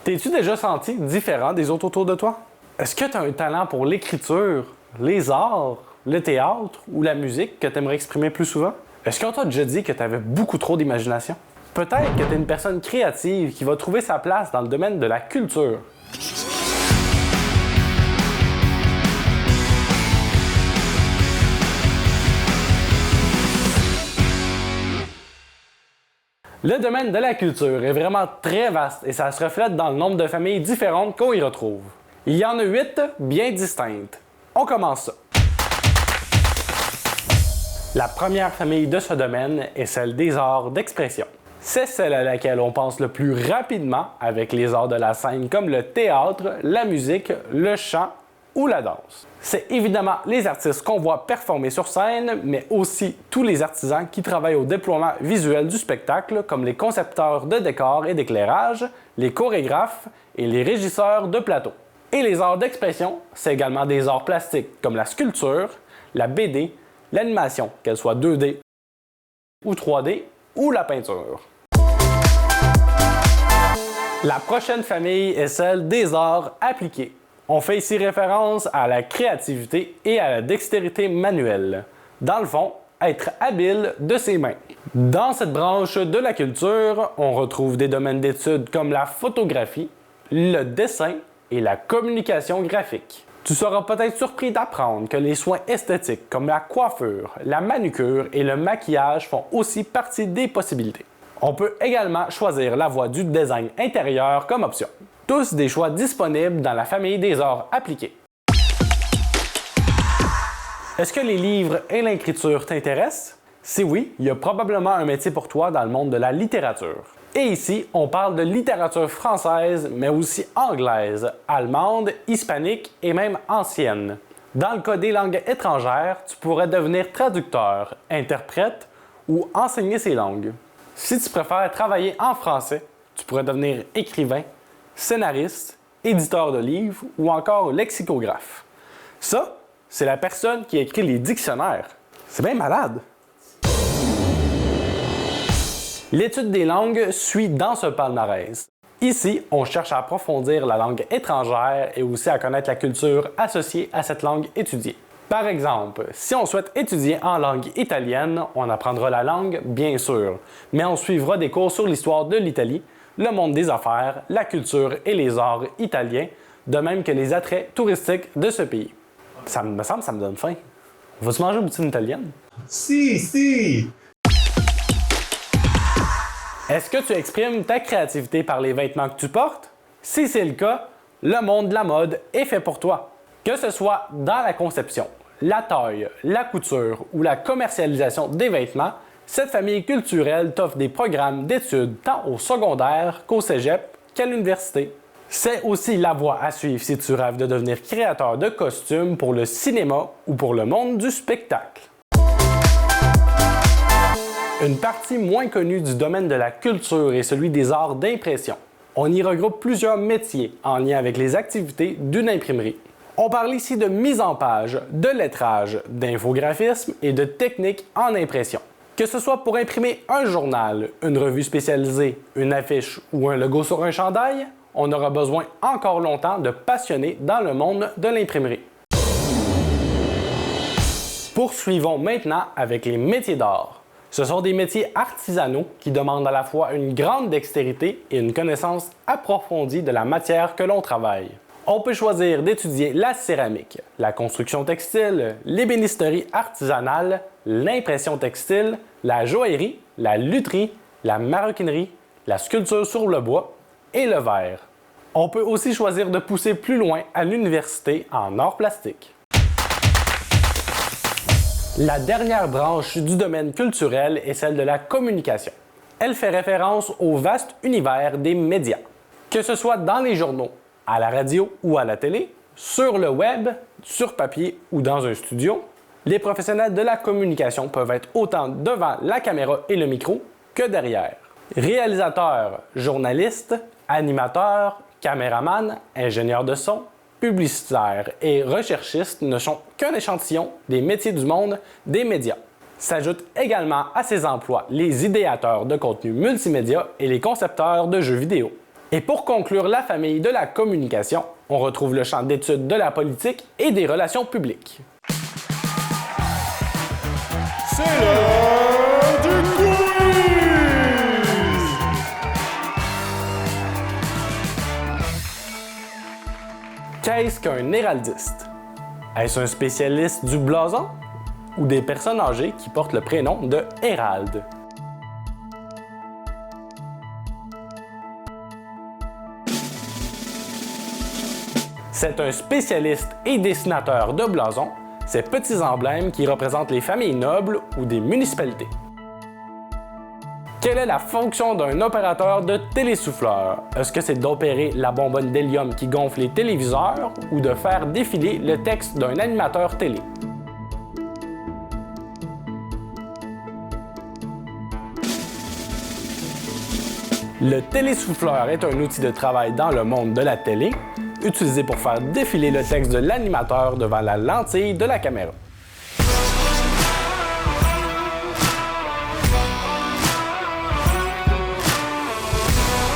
T'es-tu déjà senti différent des autres autour de toi? Est-ce que tu as un talent pour l'écriture, les arts, le théâtre ou la musique que tu aimerais exprimer plus souvent? Est-ce qu'on t'a déjà dit que tu avais beaucoup trop d'imagination? Peut-être que tu es une personne créative qui va trouver sa place dans le domaine de la culture. Le domaine de la culture est vraiment très vaste et ça se reflète dans le nombre de familles différentes qu'on y retrouve. Il y en a 8 bien distinctes. On commence ça. La première famille de ce domaine est celle des arts d'expression. C'est celle à laquelle on pense le plus rapidement avec les arts de la scène comme le théâtre, la musique, le chant ou la danse. C'est évidemment les artistes qu'on voit performer sur scène, mais aussi tous les artisans qui travaillent au déploiement visuel du spectacle, comme les concepteurs de décors et d'éclairage, les chorégraphes et les régisseurs de plateau. Et les arts d'expression, c'est également des arts plastiques comme la sculpture, la BD, l'animation, qu'elle soit 2D ou 3D, ou la peinture. La prochaine famille est celle des arts appliqués. On fait ici référence à la créativité et à la dextérité manuelle. Dans le fond, être habile de ses mains. Dans cette branche de la culture, on retrouve des domaines d'études comme la photographie, le dessin et la communication graphique. Tu seras peut-être surpris d'apprendre que les soins esthétiques comme la coiffure, la manucure et le maquillage font aussi partie des possibilités. On peut également choisir la voie du design intérieur comme option. Tous des choix disponibles dans la famille des arts appliqués. Est-ce que les livres et l'écriture t'intéressent? Si oui, il y a probablement un métier pour toi dans le monde de la littérature. Et ici, on parle de littérature française, mais aussi anglaise, allemande, hispanique et même ancienne. Dans le cas des langues étrangères, tu pourrais devenir traducteur, interprète ou enseigner ces langues. Si tu préfères travailler en français, tu pourrais devenir écrivain, scénariste, éditeur de livres ou encore lexicographe. Ça, c'est la personne qui écrit les dictionnaires. C'est bien malade! L'étude des langues suit dans ce palmarès. Ici, on cherche à approfondir la langue étrangère et aussi à connaître la culture associée à cette langue étudiée. Par exemple, si on souhaite étudier en langue italienne, on apprendra la langue, bien sûr, mais on suivra des cours sur l'histoire de l'Italie, le monde des affaires, la culture et les arts italiens, de même que les attraits touristiques de ce pays. Ça me semble que ça me donne faim. On va-tu manger une poutine italienne? Si! Est-ce que tu exprimes ta créativité par les vêtements que tu portes? Si c'est le cas, le monde de la mode est fait pour toi. Que ce soit dans la conception, la taille, la couture ou la commercialisation des vêtements, cette famille culturelle t'offre des programmes d'études tant au secondaire qu'au cégep qu'à l'université. C'est aussi la voie à suivre si tu rêves de devenir créateur de costumes pour le cinéma ou pour le monde du spectacle. Une partie moins connue du domaine de la culture est celui des arts d'impression. On y regroupe plusieurs métiers en lien avec les activités d'une imprimerie. On parle ici de mise en page, de lettrage, d'infographisme et de techniques en impression. Que ce soit pour imprimer un journal, une revue spécialisée, une affiche ou un logo sur un chandail, on aura besoin encore longtemps de passionnés dans le monde de l'imprimerie. Poursuivons maintenant avec les métiers d'art. Ce sont des métiers artisanaux qui demandent à la fois une grande dextérité et une connaissance approfondie de la matière que l'on travaille. On peut choisir d'étudier la céramique, la construction textile, l'ébénisterie artisanale, l'impression textile, la joaillerie, la lutherie, la maroquinerie, la sculpture sur le bois et le verre. On peut aussi choisir de pousser plus loin à l'université en arts plastiques. La dernière branche du domaine culturel est celle de la communication. Elle fait référence au vaste univers des médias. Que ce soit dans les journaux, à la radio ou à la télé, sur le web, sur papier ou dans un studio, les professionnels de la communication peuvent être autant devant la caméra et le micro que derrière. Réalisateurs, journalistes, animateurs, caméramans, ingénieurs de son, publicitaires et recherchistes ne sont qu'un échantillon des métiers du monde des médias. S'ajoutent également à ces emplois les idéateurs de contenu multimédia et les concepteurs de jeux vidéo. Et pour conclure la famille de la communication, on retrouve le champ d'études de la politique et des relations publiques. C'est l'heure du quiz! Qu'est-ce qu'un héraldiste? Est-ce un spécialiste du blason ou des personnes âgées qui portent le prénom de Hérald? C'est un spécialiste et dessinateur de blasons, ces petits emblèmes qui représentent les familles nobles ou des municipalités. Quelle est la fonction d'un opérateur de télésouffleur? Est-ce que c'est d'opérer la bonbonne d'hélium qui gonfle les téléviseurs ou de faire défiler le texte d'un animateur télé? Le télésouffleur est un outil de travail dans le monde de la télé, utilisé pour faire défiler le texte de l'animateur devant la lentille de la caméra.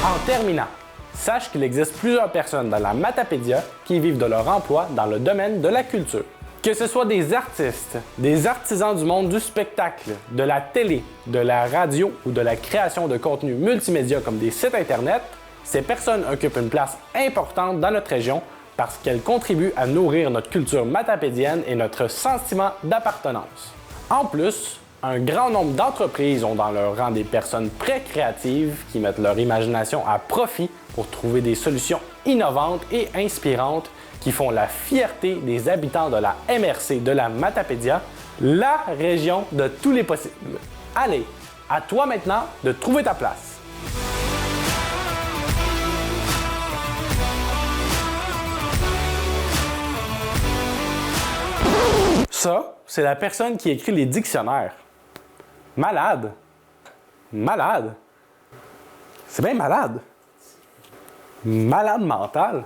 En terminant, sache qu'il existe plusieurs personnes dans la Matapédia qui vivent de leur emploi dans le domaine de la culture. Que ce soit des artistes, des artisans du monde du spectacle, de la télé, de la radio ou de la création de contenus multimédia comme des sites Internet, ces personnes occupent une place importante dans notre région parce qu'elles contribuent à nourrir notre culture matapédienne et notre sentiment d'appartenance. En plus, un grand nombre d'entreprises ont dans leur rang des personnes très créatives qui mettent leur imagination à profit pour trouver des solutions innovantes et inspirantes qui font la fierté des habitants de la MRC de la Matapédia, la région de tous les possibles. Allez, à toi maintenant de trouver ta place. Ça, c'est la personne qui écrit les dictionnaires. Malade. Malade. C'est bien malade. Malade mental.